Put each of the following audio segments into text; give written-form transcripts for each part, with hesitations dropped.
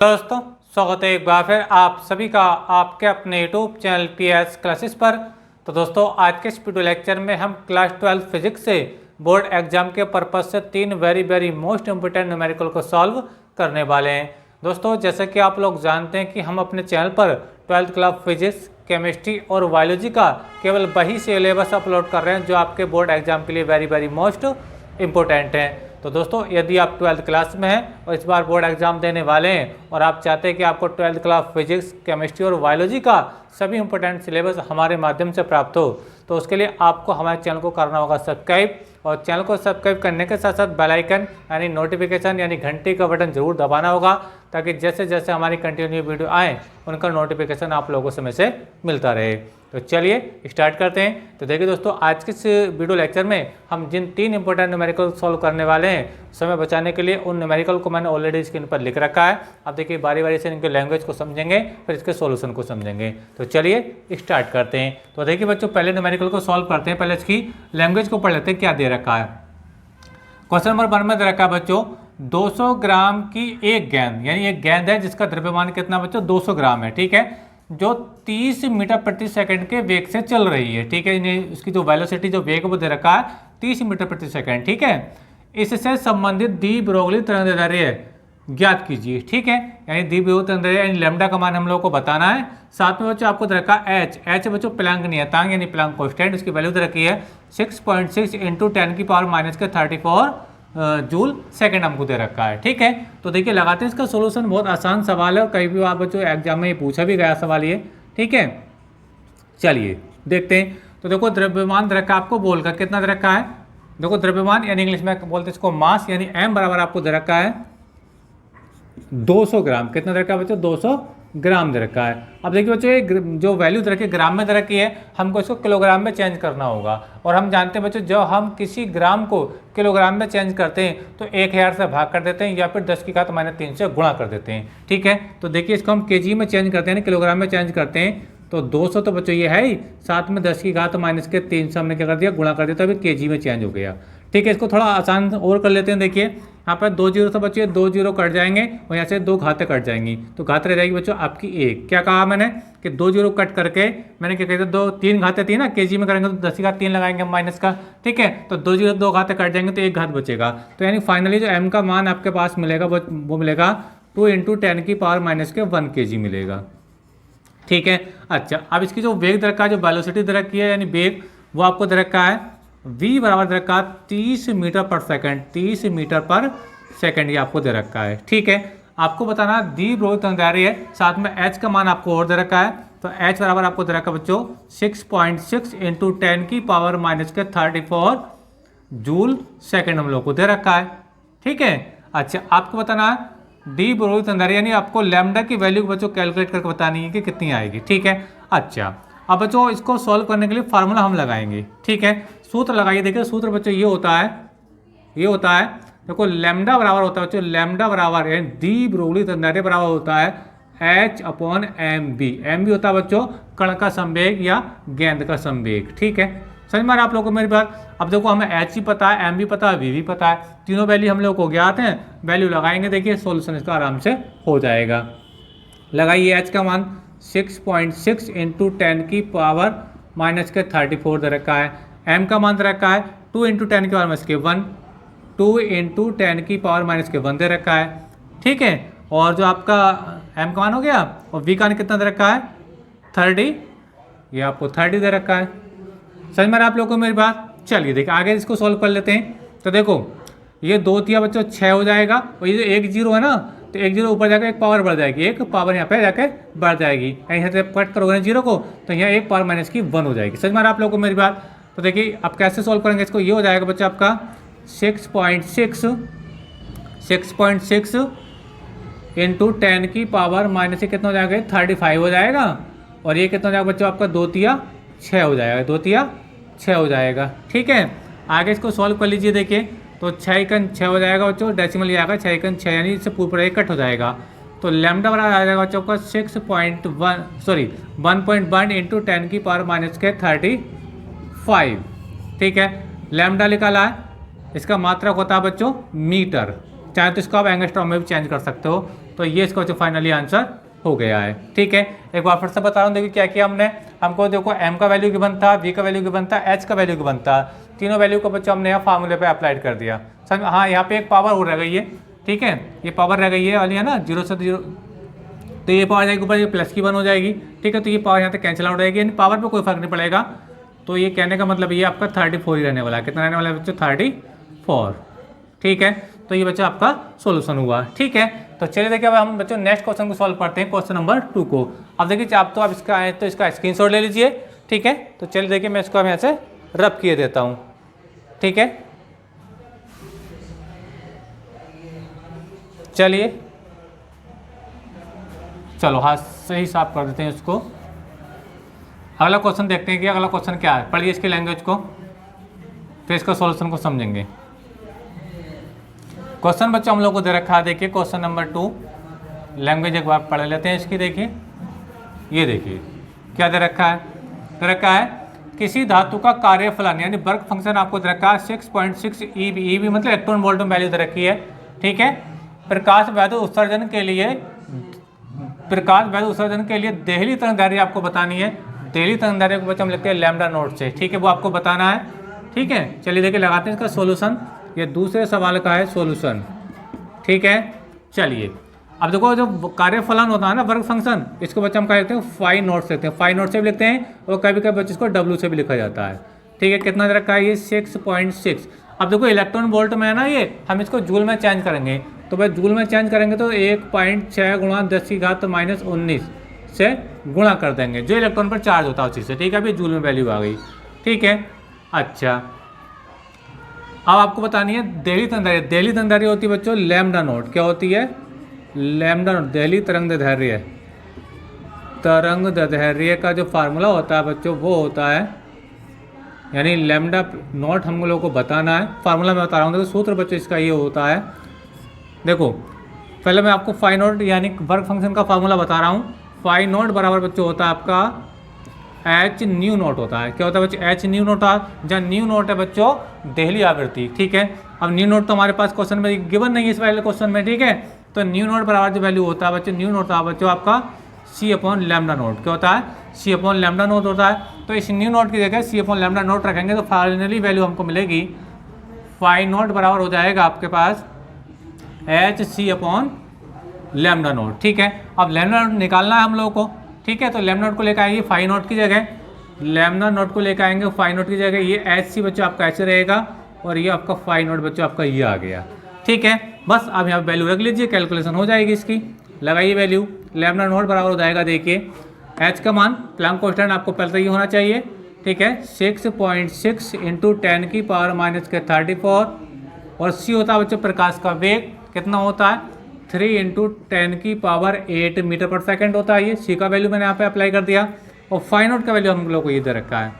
दोस्तों स्वागत है एक बार फिर आप सभी का आपके अपने यूट्यूब चैनल पीएस क्लासेस पर। तो दोस्तों आज के इस वीडियो लेक्चर में हम क्लास 12 फिजिक्स से बोर्ड एग्जाम के पर्पज से 3 वेरी मोस्ट इंपोर्टेंट न्यूमेरिकल को सॉल्व करने वाले हैं। दोस्तों जैसे कि आप लोग जानते हैं कि हम अपने चैनल पर 12th क्लास फिजिक्स, केमिस्ट्री और बायोलॉजी का केवल वही सिलेबस अपलोड कर रहे हैं जो आपके बोर्ड एग्जाम के लिए वेरी मोस्ट इंपॉर्टेंट है। तो दोस्तों यदि आप 12th क्लास में हैं और इस बार बोर्ड एग्जाम देने वाले हैं और आप चाहते हैं कि आपको 12th क्लास फिजिक्स, केमिस्ट्री और बायोलॉजी का सभी इंपॉर्टेंट सिलेबस हमारे माध्यम से प्राप्त हो, तो उसके लिए आपको हमारे चैनल को करना होगा सब्सक्राइब। और चैनल को सब्सक्राइब करने के साथ साथ बेल आइकन यानी नोटिफिकेशन यानी घंटी का बटन जरूर दबाना होगा, ताकि जैसे जैसे हमारी कंटिन्यू वीडियो आए उनका नोटिफिकेशन आप लोगों समय से मिलता रहे। तो चलिए स्टार्ट करते हैं। तो देखिए दोस्तों आज के इस वीडियो लेक्चर में हम जिन 3 इंपॉर्टेंट न्यूमेरिकल सॉल्व करने वाले हैं, समय बचाने के लिए उन न्यूमेरिकल को मैंने ऑलरेडी स्क्रीन पर लिख रखा है। अब देखिए बारी बारी से इनके लैंग्वेज को समझेंगे, फिर इसके सॉल्यूशन को समझेंगे। तो चलिए स्टार्ट करते हैं। तो देखिए बच्चों पहले न्यूमेरिकल को सॉल्व करते हैं, पहले इसकी लैंग्वेज को पढ़ लेते हैं क्या दे रखा है। क्वेश्चन नंबर 1 में दे रखा है बच्चों 200 ग्राम की एक गेंद, यानी एक गेंद है जिसका द्रव्यमान कितना बच्चों 200 ग्राम है, ठीक है, जो 30 मीटर प्रति सेकंड के वेग से चल रही है, ठीक है। इसकी जो वेलोसिटी जो वेग वो दे रखा है 30 मीटर प्रति सेकंड, ठीक है। इससे संबंधित डी ब्रोगली तरंगदैर्घ्य ज्ञात कीजिए, ठीक है। यानी डी ब्रोगली तरंगदैर्घ्य यानी लैम्डा का मान हम लोग को बताना है। साथ में बच्चों आपको दे रखा है एच बच्चों प्लैंक नियतांक यानी प्लैंक कांस्टेंट, उसकी वैल्यू दे रखी है 6.6 इंटू 10 की पावर माइनस के 34 जूल सेकंड हमको दे रखा है, ठीक है। तो देखिए लगाते हैं इसका सोल्यूशन, बहुत आसान सवाल है और कई भी आप बच्चों एग्जाम में ये पूछा भी गया सवाल ये, ठीक है। चलिए देखते हैं। तो देखो द्रव्यमान दे रखा है आपको बोल का कितना दे रखा है, देखो द्रव्यमान यानी इंग्लिश में बोलते हैं इसको मास, यानी m बराबर आपको दे रखा है 200 ग्राम। कितना दे रखा है बच्चों 200 ग्राम दे रखा है। अब देखिए बच्चों ये जो वैल्यू दे रखी है ग्राम में दे रखी है, हमको इसको किलोग्राम में चेंज करना होगा। और हम जानते हैं बच्चों जब हम किसी ग्राम को किलोग्राम में चेंज करते हैं तो 1000 से भाग कर देते हैं या फिर 10 की घात -3 से गुणा कर देते हैं, ठीक है। तो देखिए इसको हम केजी में चेंज करते हैं, किलोग्राम में चेंज करते हैं। तो 200 तो बच्चों ये है ही, साथ में 10 की घात -3 से हमने क्या कर दिया गुणा कर दिया, तो अभी केजी में चेंज हो गया, ठीक है। इसको थोड़ा आसान और कर लेते हैं। देखिए यहाँ पर 2 जीरो से बच्चे 2 जीरो कट जाएंगे और यहाँ से 2 घातें कट जाएंगी, तो घात रह जाएगी बच्चों आपकी 1। क्या कहा मैंने कि 2 जीरो कट करके मैंने क्या कहते 3 घातें थी ना, केजी में करेंगे तो 10 की घात 3 लगाएंगे माइनस का, ठीक है। तो 2 जीरो 2 घातें कट जाएंगे तो 1 घात बचेगा। तो यानी फाइनली जो m का मान आपके पास मिलेगा वो मिलेगा 2 इंटू 10 की पावर -1 kg मिलेगा, ठीक है। अच्छा अब इसकी जो वेग दे रखा है, जो वेलोसिटी दे रखी है यानी वेग, वो आपको दे रखा है v बराबर दे रखा है 30 मीटर पर सेकंड, 30 मीटर पर सेकंड ये आपको दे रखा है, ठीक है। आपको बताना डी ब्रोगली तरंगदैर्घ्य है, साथ में h का मान आपको और दे रखा है। तो h बराबर आपको दे रखा है बच्चों 6.6 इंटू 10 की पावर -34 जूल सेकंड हम लोग को दे रखा है, ठीक है। अच्छा आपको बताना है डी ब्रोगली तरंगदैर्घ्य यानी आपको लैम्डा की वैल्यू बच्चों कैलकुलेट करके बतानी है कि कितनी आएगी, ठीक है। अच्छा अब बच्चों इसको सॉल्व करने के लिए फार्मूला हम लगाएंगे, ठीक है। सूत्र लगाइए, देखिए सूत्र बच्चों ये होता है देखो लैम्डा बराबर होता है बच्चों, लैम्डा बराबर यानी डी ब्रोगली तरंगदैर्घ्य बराबर होता है h/mb। mb होता है बच्चों कण का संवेग या गेंद का संवेग, ठीक है। समझ में आ रहा आप लोगों को मेरी बात। अब देखो हमें h ही पता है, m भी पता है, v भी पता है, तीनों वैल्यू हम लोग को ज्ञात हैं। वैल्यू लगाएंगे, देखिए सोल्यूशन इसका आराम से हो जाएगा। लगाइए h का मान 6.6 इंटू 10 की पावर -34 दे रखा है। m का मान दे रखा है 2 इंटू 10 की पावर -1, 2 इंटू 10 की पावर -1 दे रखा है, ठीक है। और जो आपका m का मान हो गया और v का मान कितना दे रखा है 30, ये आपको 30 दे रखा है। समझ में आ रहा आप लोगों को मेरी बात। चलिए देखिए आगे इसको सॉल्व कर लेते हैं। तो देखो ये 2 तिया बच्चों 6 हो जाएगा और ये जो 1 जीरो है ना, तो 1 जीरो ऊपर जाकर 1 पावर बढ़ जाएगी, 1 पावर यहाँ पे जाके बढ़ जाएगी। यहाँ से कट करोगे ना जीरो को तो यहाँ 1 पावर -1 हो जाएगी। समझ में आ रहा आप लोगों को मेरी बात। तो देखिए आप कैसे सॉल्व करेंगे इसको, ये हो जाएगा बच्चा आपका 6.6 इंटू 10 की पावर माइनस कितना हो जाएगा 35 हो जाएगा। और ये कितना हो जाएगा बच्चों आपका 2 तिया 6 हो जाएगा, 2 तिया 6 हो जाएगा, ठीक है। आगे इसको सॉल्व कर लीजिए। देखिए तो 6 हो जाएगा बच्चों, डेसिमल ये आएगा 6 यानी इससे पूरा कट हो जाएगा। तो लैम्डा बराबर आ जाएगा बच्चों का 1.1 इंटू 10 की पावर -35, ठीक है। लैम्डा निकाला है, इसका मात्रक होता है बच्चों मीटर, चाहे तो इसको आप एंगस्ट्रॉम में भी चेंज कर सकते हो। तो ये इसका जो फाइनली आंसर हो गया है। ठीक है, एक बार फिर से बता रहा हूँ, देखिए क्या किया हमने, हमको देखो m का वैल्यू गिवन था, v का वैल्यू गिवन था, h का वैल्यू गिवन था, तीनों वैल्यू को बच्चों हमने यहाँ फार्मूले पे अप्लाइड कर दिया। समझ, हाँ यहाँ पे एक पावर हो रह गई है। ठीक है, ये पावर रह गई है वाली है ना, 0 से 0, तो ये पावर जाएगी ऊपर, ये प्लस की 1 हो जाएगी। ठीक है, तो ये पावर यहाँ तक कैंसिल आउट हो जाएगी, यानी पावर पे कोई फर्क नहीं पड़ेगा। तो ये कहने का मतलब ये आपका 34 ही रहने वाला है। कितना रहने वाला है बच्चों? 34। ठीक है, तो ये बच्चा आपका सोल्यूशन हुआ। ठीक है, तो चलिए देखिए अब हम बच्चों नेक्स्ट क्वेश्चन को सॉल्व करते हैं, क्वेश्चन नंबर 2 को। अब देखिए आप तो आप इसका आए तो इसका स्क्रीनशॉट ले लीजिए। ठीक है, तो चलिए देखिए मैं इसको अब यहाँ से रब किए देता हूँ। ठीक है, चलिए चलो हाथ से ही साफ कर देते हैं इसको। अगला क्वेश्चन देखते हैं कि अगला क्वेश्चन क्या है। पढ़िए इसकी लैंग्वेज को, फिर इसका सॉल्यूशन को समझेंगे। क्वेश्चन बच्चों हम लोग को दे रखा है, देखिए क्वेश्चन नंबर 2, लैंग्वेज एक बार पढ़ लेते हैं इसकी। देखिए ये देखिए क्या दे रखा है, दे रखा है किसी धातु का कार्यफलन यानी वर्क फंक्शन आपको दे रखा है 6.6 EV मतलब इलेक्ट्रॉन वोल्ट में वैल्यू दे रखी है। ठीक है, प्रकाश वैद्युत उत्सर्जन के लिए देहली तरंगदैर्घ्य आपको बतानी है। देहली तरंगदैर्घ्य को बच्चों हम लिखते हैं लैम्डा नॉट से। ठीक है, वो आपको बताना है। ठीक है, चलिए देखिए लगाते हैं इसका सॉल्यूशन। ये दूसरे सवाल का है सॉल्यूशन। ठीक है, चलिए अब देखो जो कार्यफलन होता है ना वर्क फंक्शन, इसको बच्चे हम क्या लिखते हैं? फाई नॉट से लिखते हैं, फाई नॉट से भी लिखते हैं और कभी कभी बच्चे इसको W से भी लिखा जाता है। ठीक है, कितना दे रखा है? ये 6.6। अब देखो इलेक्ट्रॉन वोल्ट में है ना, ये हम इसको जूल में चेंज करेंगे, तो भाई जूल में चेंज करेंगे तो 1.6 गुणा 10⁻⁻⁹ से गुणा कर देंगे, जो इलेक्ट्रॉन पर चार्ज होता है उसी से। ठीक है, अभी जूल में वैल्यू आ गई। ठीक है, अच्छा अब आपको बतानी है देहली तरंगदैर्घ्य। देहली तरंगदैर्घ्य होती है बच्चों लैम्डा नॉट। क्या होती है? Lambda naught. देहली तरंगदैर्घ्य, तरंगदैर्घ्य का जो फार्मूला होता है बच्चों वो होता है, यानी लैम्डा नॉट हम लोगों को बताना है। फार्मूला मैं बता रहा हूँ, देखो सूत्र बच्चों इसका ये होता है। देखो पहले मैं आपको फाई नॉट यानी वर्क फंक्शन का फार्मूला बता रहा हूँ। फाई नॉट बराबर बच्चों होता है आपका H न्यू नॉट होता है। क्या होता है बच्चों? H न्यू नॉट होता है, जहाँ न्यू नॉट है बच्चों देहली आवृत्ति। ठीक है, अब न्यू नॉट तो हमारे पास क्वेश्चन में गिवन नहीं है इस वाले क्वेश्चन में। ठीक है, तो न्यू नॉट बराबर जो वैल्यू होता है बच्चों, न्यू नॉट होता है बच्चों आपका C/λ नॉट। क्या होता है? C/λ नॉट होता है। तो इस न्यू नॉट की जगह C/λ नॉट रखेंगे तो फाइनली वैल्यू हमको मिलेगी फाई नॉट बराबर हो जाएगा आपके पास HC/λ नॉट। ठीक है, अब लैम्डा नॉट निकालना है हम लोगों को। ठीक है, तो लैम्डा नॉट को लेकर आएंगे फाई नॉट की जगह, लैम्डा नॉट को लेकर आएंगे फाई नॉट की जगह, ये HC बच्चों आपका ऐसे रहेगा और ये आपका फाई नॉट बच्चों आपका ये आ गया। ठीक है, बस अब यहाँ वैल्यू रख लीजिए, कैलकुलेशन हो जाएगी इसकी। लगाइए वैल्यू, लैम्डा नॉट बराबर हो जाएगा, देखिए H का मान प्लैंक कांस्टेंट आपको पहले ही होना चाहिए। ठीक है, 6.6 × 10⁻⁻34 और C होता है बच्चों प्रकाश का वेग, कितना होता है? 3 × 10⁸ मीटर पर सेकेंड होता है। ये C का वैल्यू मैंने यहाँ पे अप्लाई कर दिया और फाई नॉट का वैल्यू हम लोग को ये दे रखा है।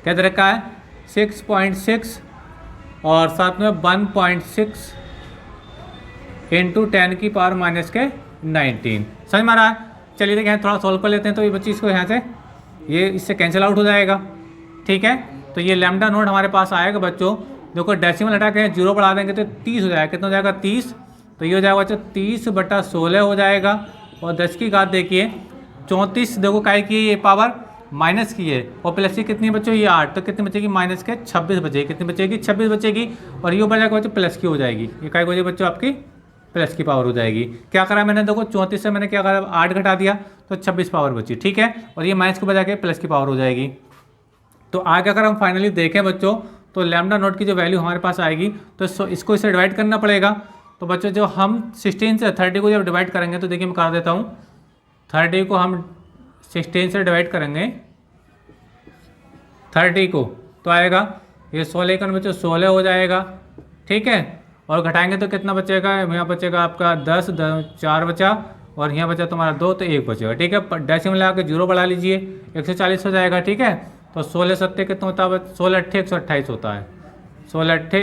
क्या दे रखा है? 6.6 और साथ में 1.6 × 10⁻⁻19। समझ में आ रहा है? चलिए देखिए थोड़ा सॉल्व कर लेते हैं। तो ये बच्ची इसको यहाँ से ये इससे कैंसिल आउट हो जाएगा। ठीक है, तो ये लैम्डा नोट हमारे पास आएगा बच्चों। देखो डेसिमल हटा के 0 बढ़ा देंगे तो 30 हो जाएगा। कितना हो जाएगा? 30। तो ये हो जाएगा बच्चों 30/16 हो जाएगा और 10 की घात देखिए 34। देखो काय की ये पावर माइनस की है और प्लस की कितनी बच्चों? ये 8। तो कितनी बचेगी? माइनस के 26 बचेगी। कितनी बचेगी? 26 बचेगी। और ये बचेगा बच्चों प्लस की हो जाएगी। ये काय हो जाएगी बच्चों? आपकी प्लस की पावर हो जाएगी। क्या करा मैंने? देखो 34 से मैंने क्या करा? 8 घटा दिया तो 26 पावर बची। ठीक है, और ये माइनस के बजा के प्लस की पावर हो जाएगी। तो आगे अगर हम फाइनली देखें बच्चों तो लैम्डा नोट की जो वैल्यू हमारे पास आएगी तो इसको इससे डिवाइड करना पड़ेगा। तो बच्चों जो हम 16 से 30 को जब डिवाइड करेंगे तो देखिए मैं कर देता हूँ। 30 को हम 16 से डिवाइड करेंगे 30 को तो आएगा ये 16 का बच्चों 16 हो जाएगा। ठीक है, और घटाएंगे तो कितना बचेगा? यहाँ बचेगा आपका 10, 4 बचा और यहाँ बचा तुम्हारा 2 तो 1 बचेगा। ठीक है, डेसिमल लगा के 0 बढ़ा लीजिए 140 हो जाएगा। ठीक है, तो 16 7 कितना होता है? 16 8 128 होता है। 16 8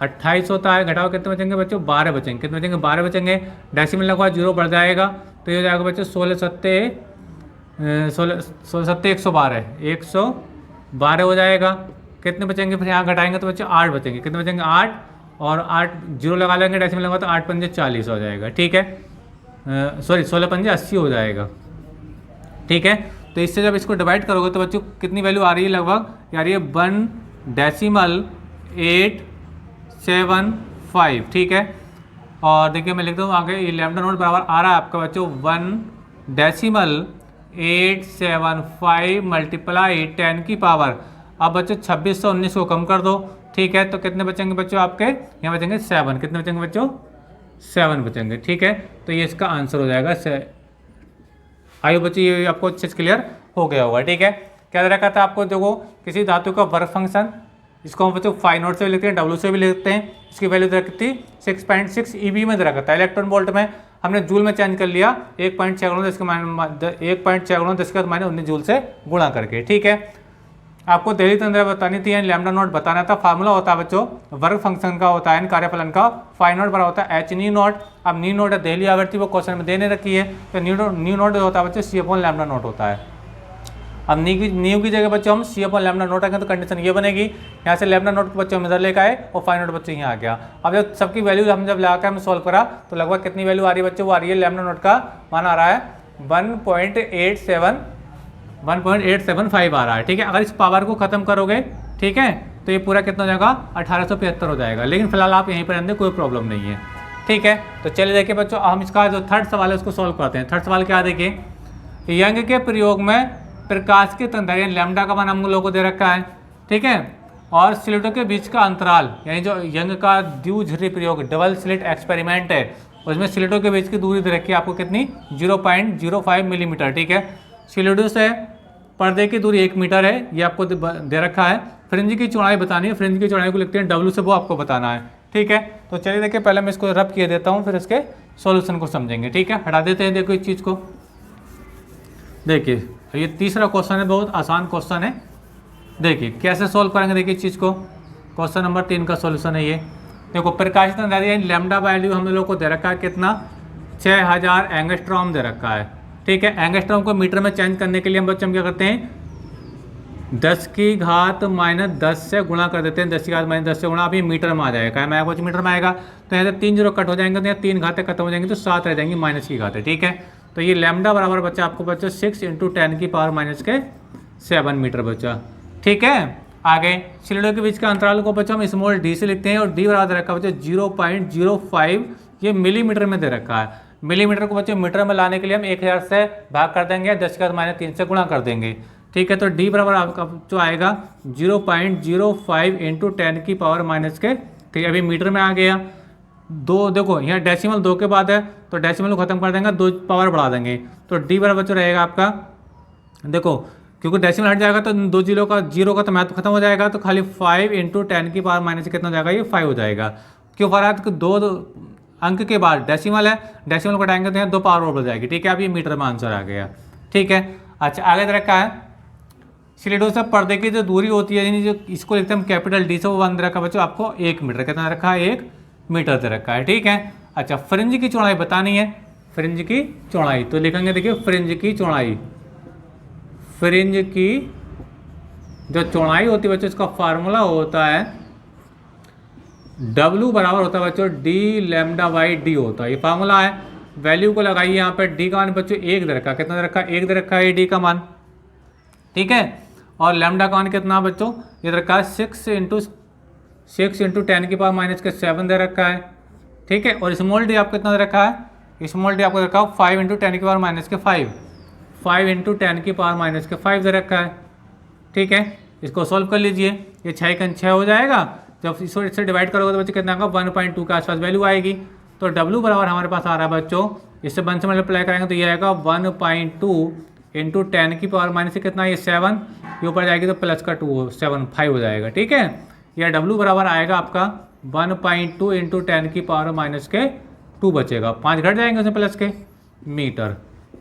128 होता है। घटाओ कितने बचेंगे बच्चों? 12 बचेंगे। कितने बचेंगे? 12 बचेंगे। डेसिमल लगा 0 बढ़ जाएगा तो ये हो जाएगा बच्चों 16 7 112 112 हो जाएगा। कितने बचेंगे? फिर यहाँ घटाएंगे तो बच्चों 8 बचेंगे। कितने बचेंगे? 8 और 8 जीरो लगा लेंगे, डेसिमल लगा तो 8 पंजे 40 हो जाएगा, ठीक है। सॉरी 16 पंजे 80 हो जाएगा, ठीक है। तो इससे जब इसको डिवाइड करोगे तो बच्चों कितनी वैल्यू आ रही है, लगभग यार ये 1.875, ठीक है। और देखिए मैं लिख दूँ आगे, ये लैम्डा नोट बराबर आ रहा है आपका बच्चों 1.875 मल्टीप्लाई 10 की पावर। अब बच्चों 26 से 19 को कम कर दो, ठीक है। तो कितने बचेंगे बच्चों आपके, यहाँ बचेंगे 7। कितने बचेंगे बच्चों, 7 बचेंगे, ठीक है। तो ये इसका आंसर हो जाएगा। आइए बच्चों ये आपको अच्छे से क्लियर हो गया होगा, ठीक है। क्या दे रखा था आपको, देखो किसी धातु का वर्क फंक्शन, इसको हम बच्चों फाई नोट से भी लिखते हैं, डब्ल्यू से भी लिखते हैं। इसकी वैल्यू दे रखी थी 6.6 EV में दे रखा था, इलेक्ट्रॉन वोल्ट में हमने जूल में चेंज कर लिया, 1.6 गुणा 10 के बाद माइनस 19 जूल से गुणा करके, ठीक है। आपको दहली तंत्र बतानी थी, लैम्डा नोट बताना था। फार्मूला होता है बच्चों वर्ग फंक्शन का होता है, कार्यफलन का, फाई नोट बड़ा होता है h नी नोट। अब नी नोट है दहली आवृत्ति, वो क्वेश्चन में देने रखी है, तो न्यू नोट होता है बच्चों C/, लैम्डा नोट होता है। अब न्यू की जगह बच्चों हम C/, लैम्डा नोट रखें तो कंडीशन ये बनेगी, यहाँ से लैम्डा नोट को बच्चों हम इधर लेकर आए और फाई नोट बच्चों यहाँ आ गया। अब जब सबकी वैल्यू हम जब लगाकर हम सॉल्व करा तो लगभग कितनी वैल्यू आ रही है बच्चों, वो आ रही है लैम्डा नोट का मान आ रहा है 1.875 आ रहा है, ठीक है। अगर इस पावर को खत्म करोगे, ठीक है, तो ये पूरा कितना हो जाएगा, 1875 हो जाएगा। लेकिन फिलहाल आप यहीं पर रहने, कोई प्रॉब्लम नहीं है, ठीक है। तो चलिए देखिए बच्चों, हम इसका जो थर्ड सवाल है उसको सॉल्व करते हैं। थर्ड सवाल क्या देखिए, यंग के प्रयोग में प्रकाश के तंत्र लैम्डा का मान हम लोगों को दे रखा है, ठीक है। और स्लिटों के बीच का अंतराल, यानी जो यंग का द्विध्रुवी प्रयोग डबल स्लिट एक्सपेरिमेंट है, उसमें स्लिटों के बीच की दूरी दे रखी है आपको कितनी, 0.05 मिलीमीटर, ठीक है। स्लिटों से पर्दे की दूरी 1 मीटर है, ये आपको दे रखा है। फ्रिंज की चौड़ाई बतानी है, फ्रिंज की चौड़ाई को लिखते हैं W से, वो आपको बताना है, ठीक है। तो चलिए देखिए, पहले मैं इसको रब किए देता हूँ, फिर इसके सॉल्यूशन को समझेंगे, ठीक है। हटा देते हैं, देखो इस चीज़ को। देखिए ये तीसरा क्वेश्चन है, बहुत आसान क्वेश्चन है। देखिए कैसे सॉल्व करेंगे, देखिए इस चीज़ को। क्वेश्चन नंबर 3 का सॉल्यूशन है ये। देखो प्रकाशित अंदाजा लैम्डा वैल्यू हम लोग को दे रखा है कितना, 6000 एंगस्ट्रॉम दे रखा है, ठीक है। एंगस्ट्रॉम को मीटर में चेंज करने के लिए हम बच्चों क्या करते हैं, 10 की घात -10 से गुणा कर देते हैं। 10 की घात -10 से गुणा, अभी मीटर में आ जाएगा, मैं कुछ मीटर में आएगा। तो यहाँ से 3 जीरो कट हो जाएंगे, तो यहाँ 3 घातें खत्म हो जाएंगी, तो 7 रह जाएंगी माइनस की घातें, ठीक है। तो ये लैम्डा बराबर बच्चा आपको बच्चा 6 × 10⁻⁷ मीटर बच्चा, ठीक है। आगे स्लिटों के बीच का अंतराल को बच्चा हम स्मॉल d से लिखते हैं, और d बराबर रखा बच्चा 0.05, ये मिलीमीटर में दे रखा है। मिलीमीटर को बच्चे मीटर में लाने के लिए हम 1000 से भाग कर देंगे, 10 की घात -3 से गुणा कर देंगे, ठीक है। तो d बराबर आपका जो आएगा 0.05 × 10⁻⁻, ठीक है। अभी मीटर में आ गया। 2 देखो यहाँ डेसिमल 2 के बाद है, तो डेसिमल को खत्म कर देंगे, 2 पावर बढ़ा देंगे, तो d बराबर जो रहेगा आपका, देखो क्योंकि डेसिमल हट जाएगा तो 2 जीरो का तो महत्व खत्म हो जाएगा, तो खाली 5 × 10⁻⁻, कितना हो जाएगा, ये 5 हो जाएगा। क्यों फर्क है, 2 अंक के बाद डेसिमल है, डेसिमल को हटाएंगे तो यहाँ 2 पावर और बढ़ जाएगी, ठीक है। अब ये मीटर में आंसर आ गया, ठीक है। अच्छा आगे रखा है स्लिटों से पर्दे की जो दूरी होती है, यानी जो इसको लिखते हैं हम कैपिटल D से, वो बंद रखा बच्चों आपको 1 मीटर, कितना रखा है, 1 मीटर दे रखा है, ठीक है। अच्छा फ्रिंज की चौड़ाई बतानी है, फ्रिंज की चौड़ाई तो लिखेंगे, देखिए फ्रिंज की चौड़ाई, फ्रिंज की जो चौड़ाई होती है बच्चों, इसका फार्मूला होता है W बराबर होता है बच्चों d⁴ होता है, ये फार्मूला है। वैल्यू को लगाइए यहाँ पर, d का मान बच्चों 1 दे रखा है, कितना दे रखा है, 1 दे रखा है d का मान, ठीक है। और लैम्डा का मान कितना बच्चों, ये दे रखा है 6 × 10⁻⁷ दे रखा है, ठीक है। और स्मॉल d आपको कितना दे रखा है, स्मॉल d आपको दे रखा है 5 × 10⁻⁵, 5 × 10⁻⁵ दे रखा है, ठीक है। इसको सॉल्व कर लीजिए, ये 6 × 6 हो जाएगा। जब इससे डिवाइड करोगे तो बच्चे कितना होगा, 1.2 के आसपास वैल्यू आएगी। तो W बराबर हमारे पास आ रहा है बच्चों, इससे 1 से मल्टीप्लाई करेंगे तो ये आएगा 1.2 × 10⁻⁻, कितना, ये 7, ये ऊपर जाएगी तो प्लस का 2 7 5 हो जाएगा, ठीक है। यह W बराबर आएगा आपका 1.2 × 10⁻⁻2 बचेगा, 5 घट जाएंगे उसमें प्लस के, मीटर,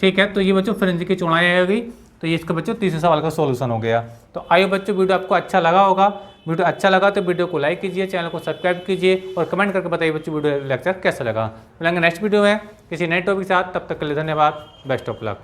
ठीक है। तो ये बच्चों फ्रिंज की चौड़ाई आएगी। तो ये इसका बच्चों तीसरे सवाल का सॉल्यूशन हो गया। तो आइए बच्चों, वीडियो आपको अच्छा लगा होगा। वीडियो अच्छा लगा तो वीडियो को लाइक कीजिए, चैनल को सब्सक्राइब कीजिए और कमेंट करके बताइए बच्चों वीडियो लेक्चर कैसा लगा। मिलेंगे नेक्स्ट वीडियो में किसी नए टॉपिक के साथ, तब तक के लिए धन्यवाद, बेस्ट ऑफ लक।